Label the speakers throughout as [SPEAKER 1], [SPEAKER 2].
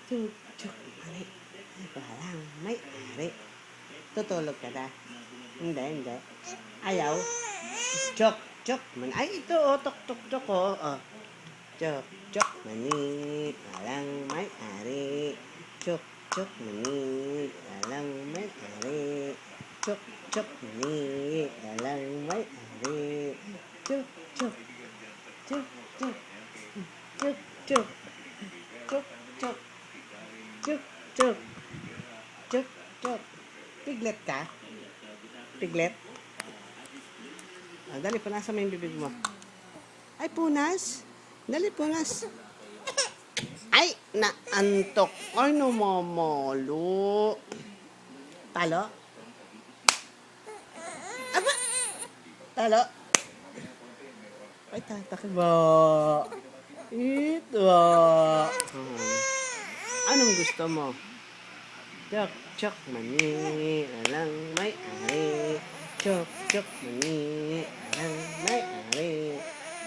[SPEAKER 1] Chuk, chuk, mali. Walang may-ari. Tutulog ka na? Hindi, hindi. Ayaw? Chok, chok, mani. Ay, ito, oh. Tok, tok, tok, oh. Oh. Chok, chok, mani. Walang may-ari. Chok, chok, mani. Walang may-ari. Chok, chok, mani. Walang may-ari. Chok, chok. Chok, chok. Chok, chok. Chok, chok. Chok, chok. Chok, chok. Piglet ka? Piglet? Ah, dali, punasan mo yung bibig mo. Ay, punas. Dali, punas. Ay, naantok. Ay, namamalo. Talo? Aba! Talo? Ay, tatakbo. Ito. Anong gusto mo? Chok, chok, mani. Walang may-ari. Chok, chok, mani. Walang may-ari.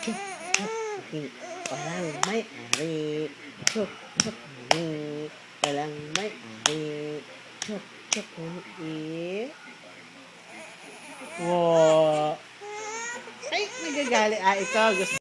[SPEAKER 1] Chok, chok, mani. Walang may-ari. Chok, chok, mani. Walang may-ari. Chok, chok, mani. Wow! Ay, nagagali. Ah, ito. Gusto